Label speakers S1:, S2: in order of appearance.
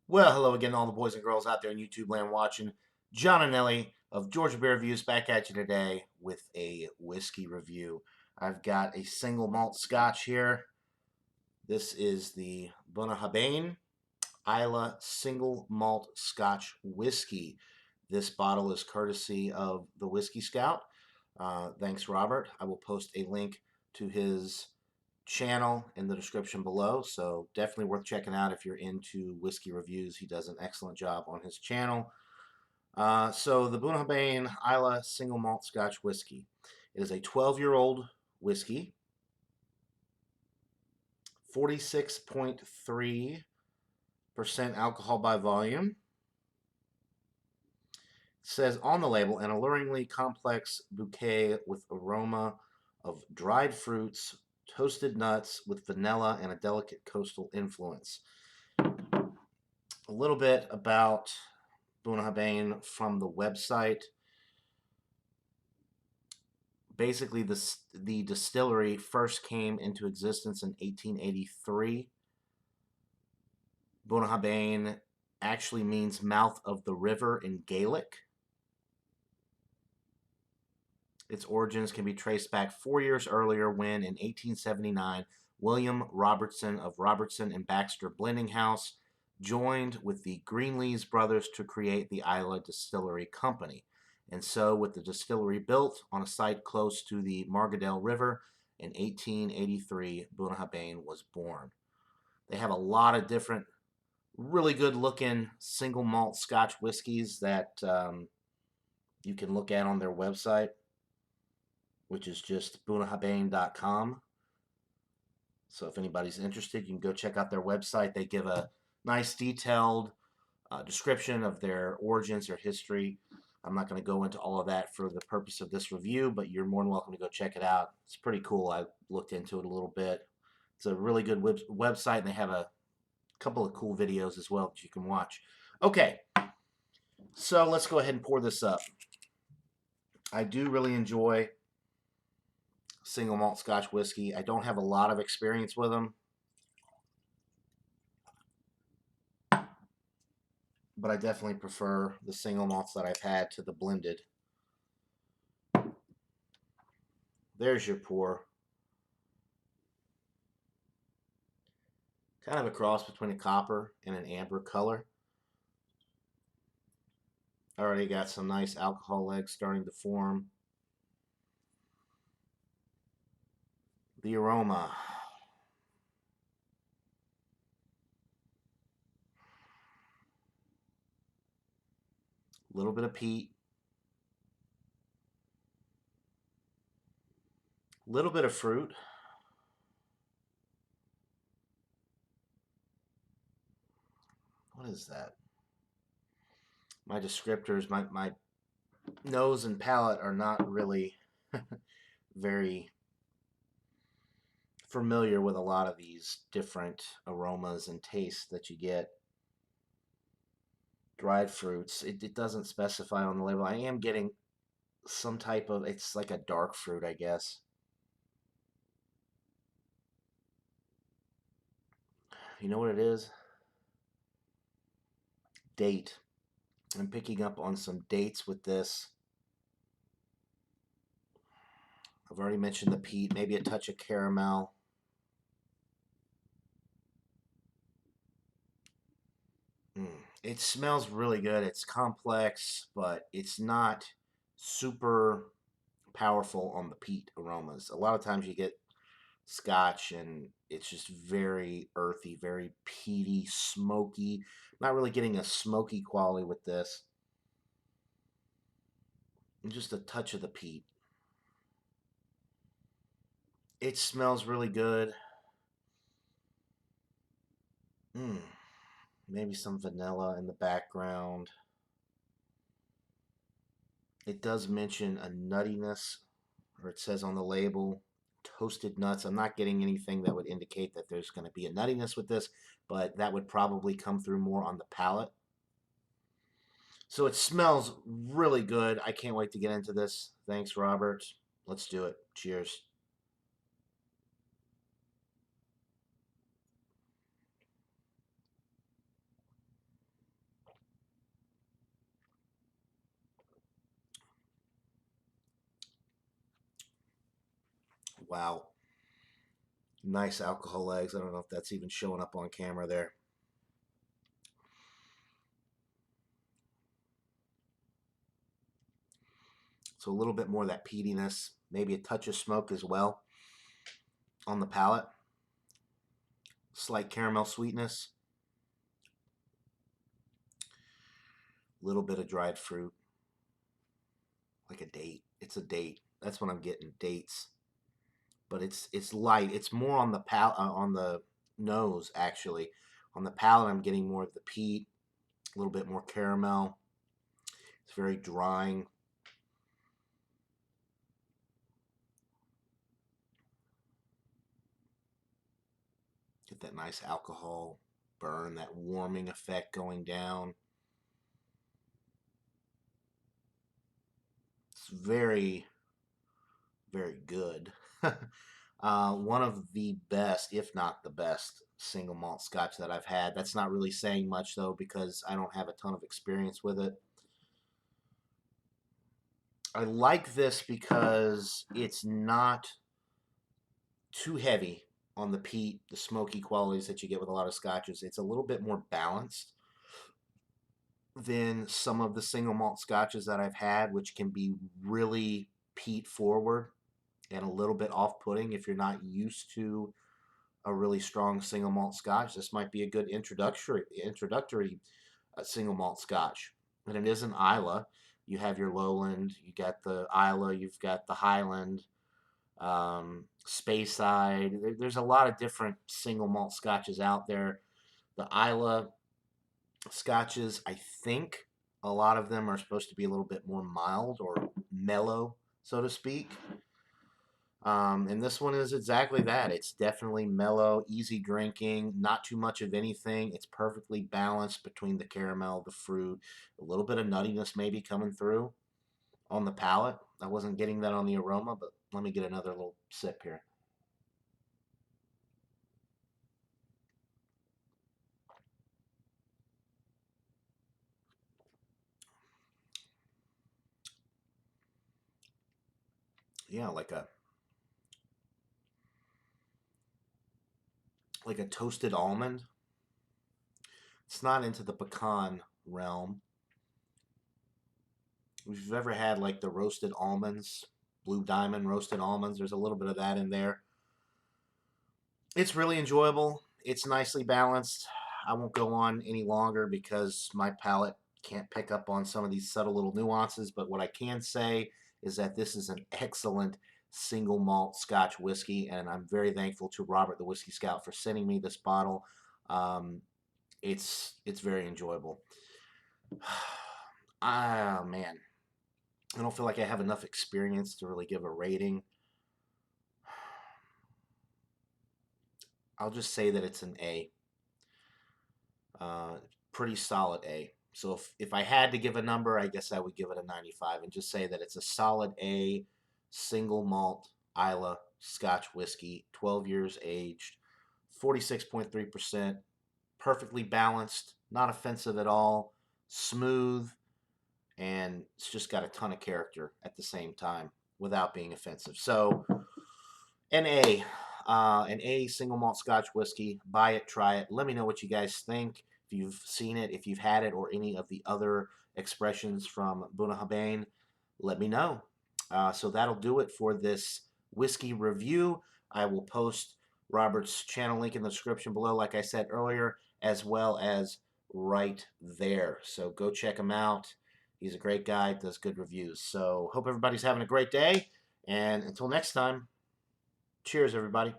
S1: Well, hello again, all the boys and girls out there in YouTube land watching. John and Nelly of Georgia Beer Reviews back at you today with a whiskey review. I've got a single malt scotch here. This is the Bunnahabhain Islay single malt scotch whiskey. This bottle is courtesy of the Whiskey Scout. Thanks, Robert. I will post a link to his channel in the description below, so definitely worth checking out if you're into whiskey reviews. He does an excellent job on his channel. So the Bunnahabhain Islay single malt Scotch whiskey. It is a 12-year-old whiskey, 46.3% alcohol by volume. It says on the label, an alluringly complex bouquet with aroma of dried fruits, toasted nuts with vanilla and a delicate coastal influence. A little bit about Bunnahabhain from the website. Basically, the distillery first came into existence in 1883. Bunnahabhain actually means mouth of the river in Gaelic. Its origins can be traced back 4 years earlier when, in 1879, William Robertson of Robertson and Baxter Blending House joined with the Greenlees brothers to create the Islay Distillery Company. And so, with the distillery built on a site close to the Margadale River in 1883, Bunnahabhain was born. They have a lot of different, really good looking single malt Scotch whiskeys that you can look at on their website, which is just bunnahabhain.com. So if anybody's interested, you can go check out their website. They give a nice detailed description of their origins, their history. I'm not going to go into all of that for the purpose of this review, but you're more than welcome to go check it out. It's pretty cool. I looked into it a little bit. It's a really good website, and they have a couple of cool videos as well that you can watch. Okay, so let's go ahead and pour this up. I do really enjoy single malt Scotch whiskey. I don't have a lot of experience with them, but I definitely prefer the single malts that I've had to the blended. There's your pour. Kind of a cross between a copper and an amber color. Already got some nice alcohol legs starting to form. The aroma. A little bit of peat. A little bit of fruit. What is that? My descriptors, my nose and palate are not really very familiar with a lot of these different aromas and tastes that you get. Dried fruits. It doesn't specify on the label. I am getting some type of, it's like a dark fruit, I guess. You know what it is? Date. I'm picking up on some dates with this. I've already mentioned the peat, maybe a touch of caramel. It smells really good. It's complex, but it's not super powerful on the peat aromas. A lot of times you get Scotch and it's just very earthy, very peaty, smoky. Not really getting a smoky quality with this. And just a touch of the peat. It smells really good. Maybe some vanilla in the background. It does mention a nuttiness, or it says on the label, toasted nuts. I'm not getting anything that would indicate that there's going to be a nuttiness with this, but that would probably come through more on the palate. So it smells really good. I can't wait to get into this. Thanks, Robert. Let's do it. Cheers. Wow. Nice alcohol legs. I don't know if that's even showing up on camera there. So a little bit more of that peatiness, maybe a touch of smoke as well on the palate. Slight caramel sweetness. A little bit of dried fruit. Like a date. It's a date. That's what I'm getting, dates. But it's light. It's more on the on the nose actually. On the palate, I'm getting more of the peat, a little bit more caramel. It's very drying. Get that nice alcohol burn, that warming effect going down. It's very, very good. One of the best, if not the best, single malt scotch that I've had. That's not really saying much though, because I don't have a ton of experience with it. I like this because it's not too heavy on the peat, the smoky qualities that you get with a lot of scotches. It's a little bit more balanced than some of the single malt scotches that I've had, which can be really peat forward and a little bit off-putting if you're not used to a really strong single malt scotch. This might be a good introductory single malt scotch. And it is an Islay. You have your lowland, you got the Islay, you've got the Highland, Speyside. There's a lot of different single malt scotches out there. The Islay scotches, I think a lot of them are supposed to be a little bit more mild or mellow, so to speak. And this one is exactly that. It's definitely mellow, easy drinking, not too much of anything. It's perfectly balanced between the caramel, the fruit, a little bit of nuttiness maybe coming through on the palate. I wasn't getting that on the aroma, but let me get another little sip here. Yeah, like a toasted almond. It's not into the pecan realm. If you've ever had like the roasted almonds, Blue Diamond roasted almonds, there's a little bit of that in there. It's really enjoyable. It's nicely balanced. I won't go on any longer because my palate can't pick up on some of these subtle little nuances, but what I can say is that this is an excellent single malt Scotch whiskey, and I'm very thankful to Robert the Whiskey Scout for sending me this bottle. Um, it's very enjoyable. Ah, man, I don't feel like I have enough experience to really give a rating. I'll just say that it's an A. Uh, Pretty solid A. So if I had to give a number, I guess I would give it a 95 and just say that it's a solid A, single malt Islay Scotch whiskey, 12 years aged, 46.3%, perfectly balanced, not offensive at all, smooth, and it's just got a ton of character at the same time without being offensive. So an A, an A single malt Scotch whiskey. Buy it, try it. Let me know what you guys think. If you've seen it, if you've had it, or any of the other expressions from Bunnahabhain, let me know. So that'll do it for this whiskey review. I will post Robert's channel link in the description below, like I said earlier, as well as right there. So go check him out. He's a great guy, does good reviews. So hope everybody's having a great day. And until next time, cheers, everybody.